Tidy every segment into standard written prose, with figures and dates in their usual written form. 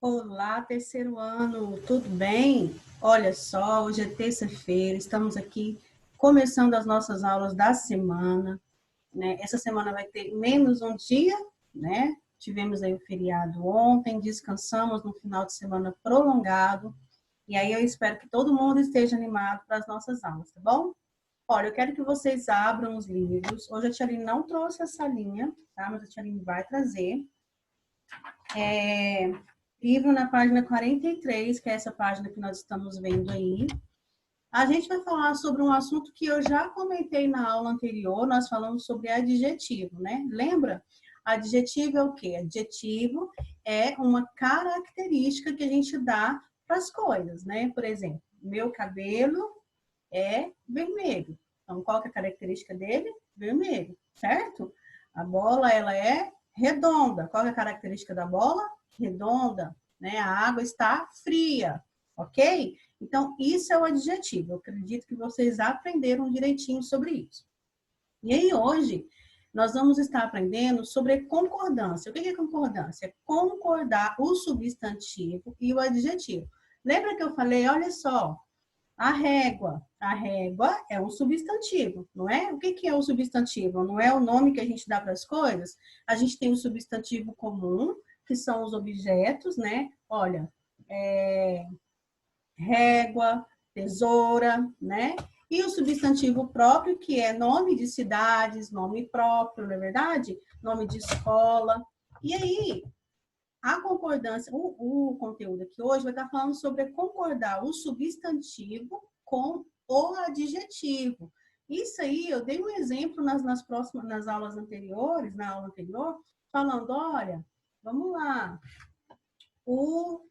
Olá, terceiro ano, tudo bem? Olha só, hoje é terça-feira, estamos aqui começando as nossas aulas da semana, né? Essa semana vai ter menos um dia, né? Tivemos aí o feriado ontem, descansamos no final de semana prolongado, e aí eu espero que todo mundo esteja animado para as nossas aulas, tá bom? Olha, eu quero que vocês abram os livros. Hoje a Tia Aline não trouxe essa linha, tá? Mas a Tia Aline vai trazer. Livro na página 43, que é essa página que nós estamos vendo aí. A gente vai falar sobre um assunto que eu já comentei na aula anterior, nós falamos sobre adjetivo, né? Lembra? Adjetivo é o quê? Adjetivo é uma característica que a gente dá para as coisas, né? Por exemplo, meu cabelo é vermelho. Então, qual que é a característica dele? Vermelho, certo? A bola, ela é redonda. Qual que é a característica da bola? Redonda, né? A água está fria, ok? Então, isso é o adjetivo. Eu acredito que vocês aprenderam direitinho sobre isso. E aí, hoje, nós vamos estar aprendendo sobre concordância. O que é concordância? É concordar o substantivo e o adjetivo. Lembra que eu falei, olha só, a régua. A régua é um substantivo, não é? O que é o substantivo? Não é o nome que a gente dá para as coisas? A gente tem o substantivo comum, que são os objetos, né? Olha, régua, tesoura, né? E o substantivo próprio, que é nome de cidades, nome próprio, não é verdade? Nome de escola. E aí, a concordância, o conteúdo aqui hoje vai estar falando sobre concordar o substantivo com o adjetivo. Isso aí, eu dei um exemplo nas aulas anteriores, na aula anterior, falando, olha, vamos lá, o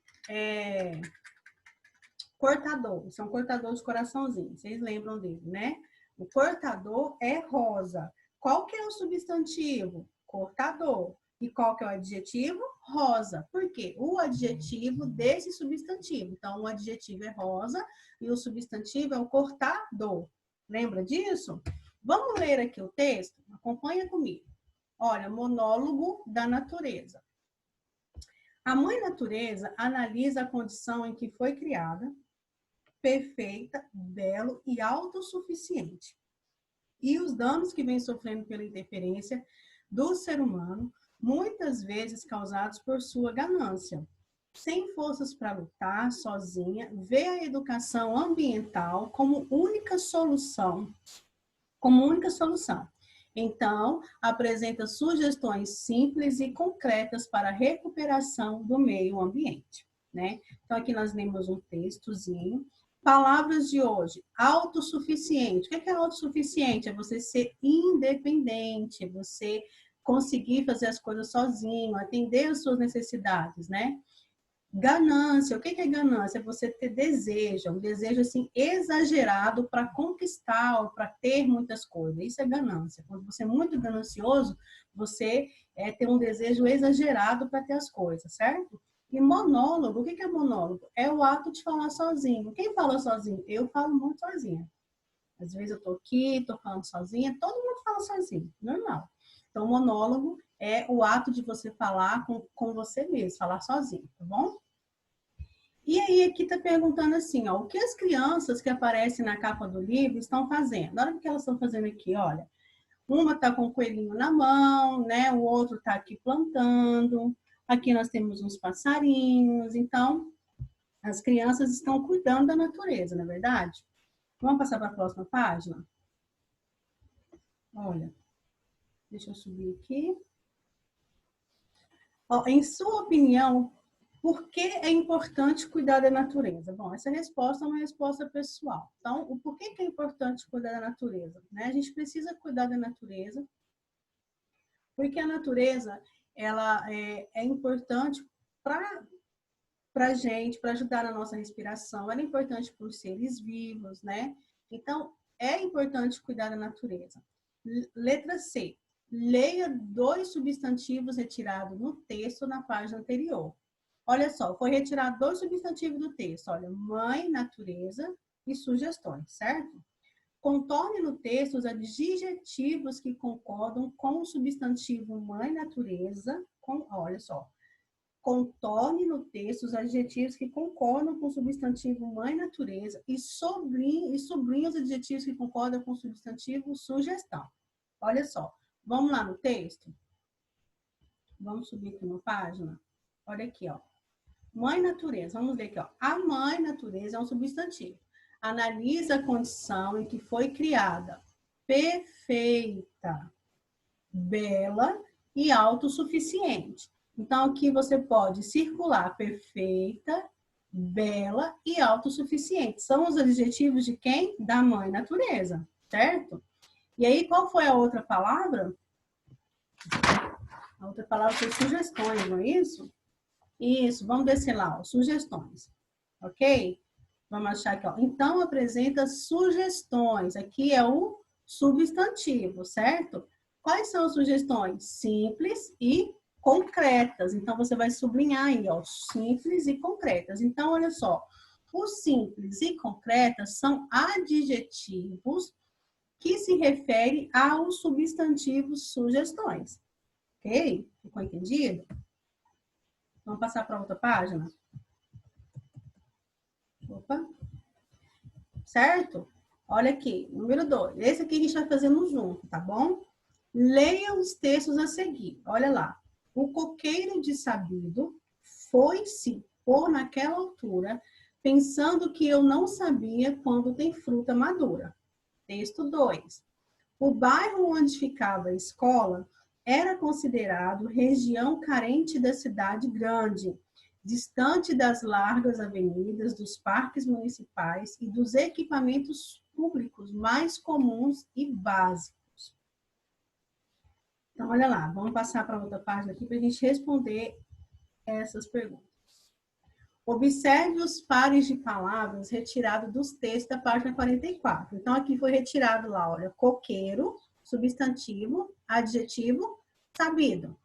cortador, isso é um cortador de coraçãozinho, vocês lembram dele, né? O cortador é rosa. Qual que é o substantivo? Cortador. E qual que é o adjetivo? Rosa. Por quê? O adjetivo desse substantivo. Então, o adjetivo é rosa e o substantivo é o cortador. Lembra disso? Vamos ler aqui o texto? Acompanha comigo. Olha, monólogo da natureza. A mãe natureza analisa a condição em que foi criada, perfeita, belo e autossuficiente. E os danos que vem sofrendo pela interferência do ser humano, muitas vezes causados por sua ganância. Sem forças para lutar, sozinha, vê a educação ambiental como única solução. Então, apresenta sugestões simples e concretas para a recuperação do meio ambiente, né? Então, aqui nós lemos um textozinho. Palavras de hoje, autossuficiente. O que é autossuficiente? É você ser independente, você conseguir fazer as coisas sozinho, atender as suas necessidades, né? Ganância, o que é ganância? É você ter desejo, um desejo assim exagerado para conquistar ou para ter muitas coisas. Isso é ganância. Quando você é muito ganancioso, você tem um desejo exagerado para ter as coisas, certo? E monólogo, o que é monólogo? É o ato de falar sozinho. Quem fala sozinho? Eu falo muito sozinha. Às vezes eu estou aqui, estou falando sozinha, todo mundo fala sozinho, normal. Então, monólogo é o ato de você falar com você mesmo, falar sozinho, tá bom? E aí, aqui está perguntando assim, ó, o que as crianças que aparecem na capa do livro estão fazendo? Olha o que elas estão fazendo aqui, olha. Uma está com o coelhinho na mão, né? O outro está aqui plantando. Aqui nós temos uns passarinhos. Então, as crianças estão cuidando da natureza, não é verdade? Vamos passar para a próxima página? Olha, deixa eu subir aqui. Ó, em sua opinião, por que é importante cuidar da natureza? Bom, essa resposta é uma resposta pessoal. Então, o porquê que é importante cuidar da natureza? Né? A gente precisa cuidar da natureza, porque a natureza ela é importante para a gente, para ajudar na nossa respiração, ela é importante para os seres vivos, né? Então, é importante cuidar da natureza. Letra C. Leia 2 substantivos retirados no texto na página anterior. Olha só, foi retirado 2 substantivos do texto. Olha, mãe, natureza e sugestões, certo? Contorne no texto os adjetivos que concordam com o substantivo mãe, natureza, olha só, Contorne no texto os adjetivos que concordam com o substantivo mãe natureza e sublinhe os adjetivos que concordam com o substantivo sugestão. Olha só, vamos lá no texto? Vamos subir aqui uma página? Olha aqui, ó. Mãe natureza, vamos ver aqui, ó. A mãe natureza é um substantivo. Analisa a condição em que foi criada, perfeita, bela e autossuficiente. Então, aqui você pode circular perfeita, bela e autossuficiente. São os adjetivos de quem? Da mãe natureza, certo? E aí, qual foi a outra palavra? A outra palavra foi sugestões, não é isso? Isso, vamos descer lá, ó, sugestões. Ok? Vamos achar aqui, ó. Então, apresenta sugestões. Aqui é o substantivo, certo? Quais são as sugestões? Simples e concretas. Então, você vai sublinhar aí, ó, simples e concretas. Então, olha só, os simples e concretas são adjetivos que se referem aos substantivos sugestões. Ok? Ficou entendido? Vamos passar para outra página? Opa. Certo? Olha aqui, número 2. Esse aqui a gente vai fazendo junto, tá bom? Leia os textos a seguir. Olha lá. O coqueiro de sabido foi-se pôr naquela altura, pensando que eu não sabia quando tem fruta madura. Texto 2. O bairro onde ficava a escola era considerado região carente da cidade grande, distante das largas avenidas, dos parques municipais e dos equipamentos públicos mais comuns e básicos. Então, olha lá, vamos passar para outra página aqui para a gente responder essas perguntas. Observe os pares de palavras retirados dos textos da página 44. Então, aqui foi retirado lá, olha, coqueiro, substantivo, adjetivo, sabido.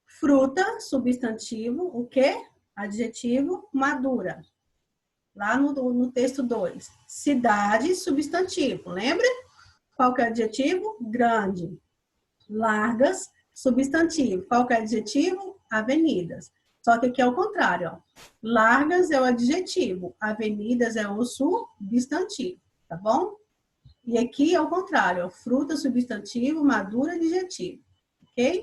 Fruta, substantivo, o quê? Adjetivo, madura. Lá no texto 2. Cidade, substantivo, lembra? Qual que é o adjetivo? Grande. Largas, substantivo. Qual que é o adjetivo? Avenidas. Só que aqui é o contrário, ó. Largas é o adjetivo, avenidas é o substantivo, tá bom? E aqui é o contrário, ó. Fruta, substantivo, madura, adjetivo, ok?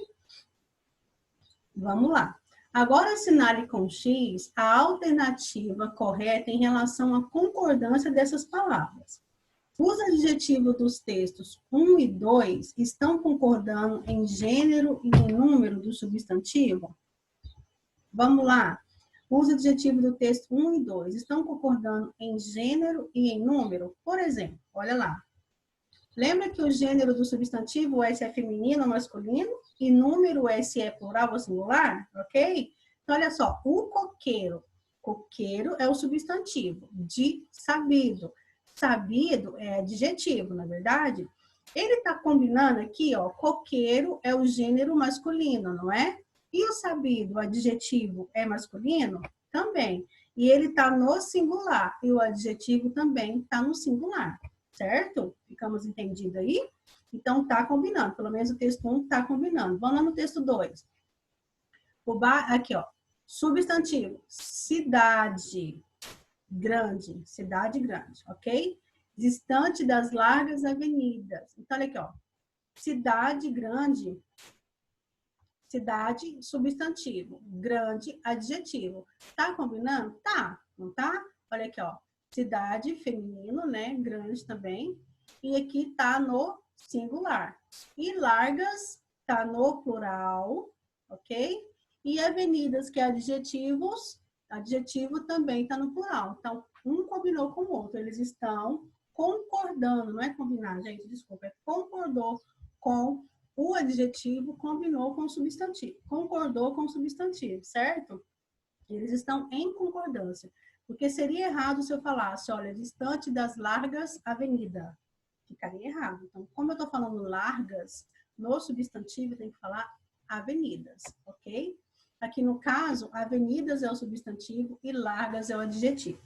Vamos lá. Agora assinale com X a alternativa correta em relação à concordância dessas palavras. Os adjetivos dos textos 1 e 2 estão concordando em gênero e em número do substantivo? Vamos lá. Os adjetivos do texto 1 e 2 estão concordando em gênero e em número? Por exemplo, olha lá. Lembra que o gênero do substantivo é se é feminino ou masculino? E número é se é plural ou singular? Ok? Então, olha só. O coqueiro. Coqueiro é o substantivo de sabido. Sabido é adjetivo, na verdade. Ele está combinando aqui, ó. Coqueiro é o gênero masculino, não é? E o sabido, o adjetivo, é masculino? Também. E ele está no singular. E o adjetivo também está no singular. Certo? Ficamos entendidos aí? Então, tá combinando. Pelo menos o texto 1 tá combinando. Vamos lá no texto 2. Aqui, ó. Substantivo. Cidade grande. Cidade grande, ok? Distante das largas avenidas. Então, olha aqui, ó. Cidade grande. Cidade, substantivo. Grande, adjetivo. Tá combinando? Tá. Não tá? Olha aqui, ó. Cidade, feminino, né? Grande também. E aqui tá no singular. E largas tá no plural, ok? E avenidas, que é adjetivos, adjetivo também tá no plural. Então, um combinou com o outro. Eles estão concordando, não é combinar, gente, desculpa. É concordou com o adjetivo, combinou com o substantivo. Concordou com o substantivo, certo? Eles estão em concordância. Porque seria errado se eu falasse, olha, distante das largas avenidas. Ficaria errado. Então, como eu estou falando largas, no substantivo tem que falar avenidas, ok? Aqui no caso, avenidas é o substantivo e largas é o adjetivo.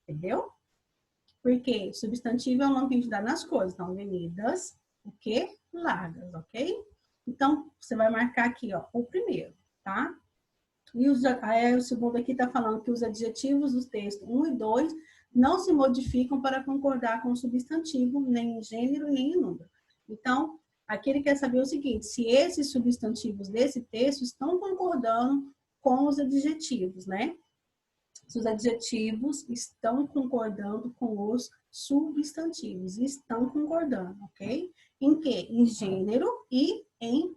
Entendeu? Porque substantivo é o nome que a gente dá nas coisas. Então, avenidas, o quê? Largas, ok? Então, você vai marcar aqui, ó, o primeiro, tá? E o segundo aqui está falando que os adjetivos dos textos 1 e 2 não se modificam para concordar com o substantivo, nem em gênero, nem em número. Então, aqui ele quer saber o seguinte, se esses substantivos desse texto estão concordando com os adjetivos, né? Se os adjetivos estão concordando com os substantivos, estão concordando, ok? Em quê? Em gênero e em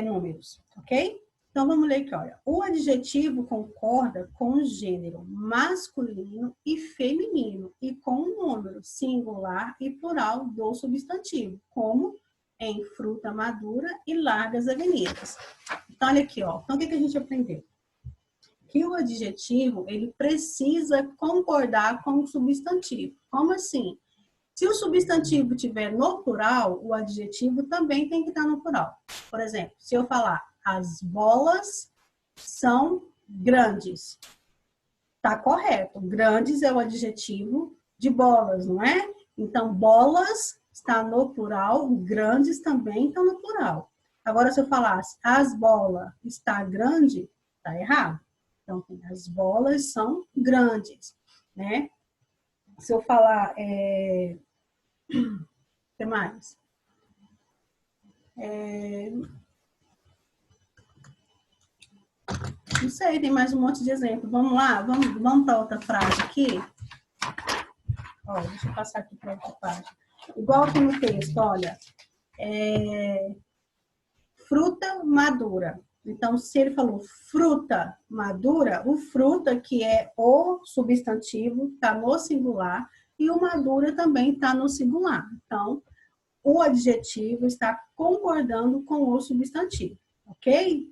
números, ok? Então, vamos ler aqui, olha. O adjetivo concorda com o gênero masculino e feminino e com o número singular e plural do substantivo, como em fruta madura e largas avenidas. Então, olha aqui, ó. Então, o que a gente aprendeu? Que o adjetivo, ele precisa concordar com o substantivo. Como assim? Se o substantivo estiver no plural, o adjetivo também tem que estar no plural. Por exemplo, se eu falar, as bolas são grandes. Tá correto. Grandes é o adjetivo de bolas, não é? Então, bolas está no plural, grandes também estão no plural. Agora, se eu falasse, as bolas está grande, tá errado. Então, as bolas são grandes, né? Se eu falar, o que mais? Não sei, tem mais um monte de exemplo. Vamos lá, vamos para outra frase aqui. Ó, deixa eu passar aqui para outra página. Igual aqui no texto, olha. Fruta madura. Então, se ele falou fruta madura, o fruta, que é o substantivo, está no singular, e o madura também está no singular. Então, o adjetivo está concordando com o substantivo, ok?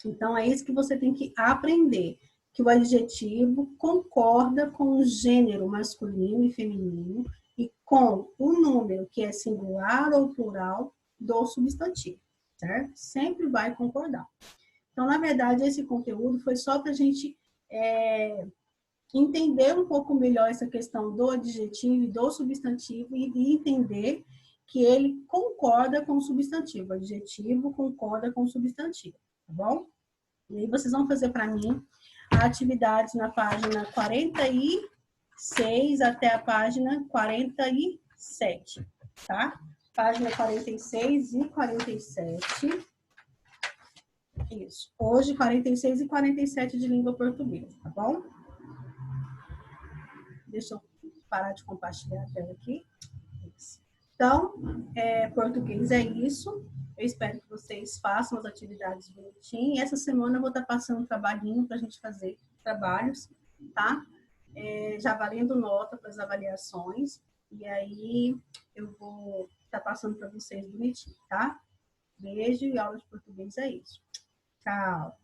Então, é isso que você tem que aprender, que o adjetivo concorda com o gênero masculino e feminino e com o número, que é singular ou plural, do substantivo, certo? Sempre vai concordar. Então, na verdade, esse conteúdo foi só para a gente entender um pouco melhor essa questão do adjetivo e do substantivo e entender que ele concorda com o substantivo. O adjetivo concorda com o substantivo, tá bom? E aí vocês vão fazer para mim a atividade na página 46 até a página 47, tá? Página 46 e 47. Isso. Hoje, 46 e 47 de língua portuguesa, tá bom? Deixa eu parar de compartilhar a tela aqui. Isso. Então, português é isso. Eu espero que vocês façam as atividades bonitinho. E essa semana eu vou estar passando um trabalhinho para a gente fazer trabalhos, tá? Já valendo nota para as avaliações. E aí eu vou estar passando para vocês bonitinho, tá? Beijo e aula de português é isso. Tchau.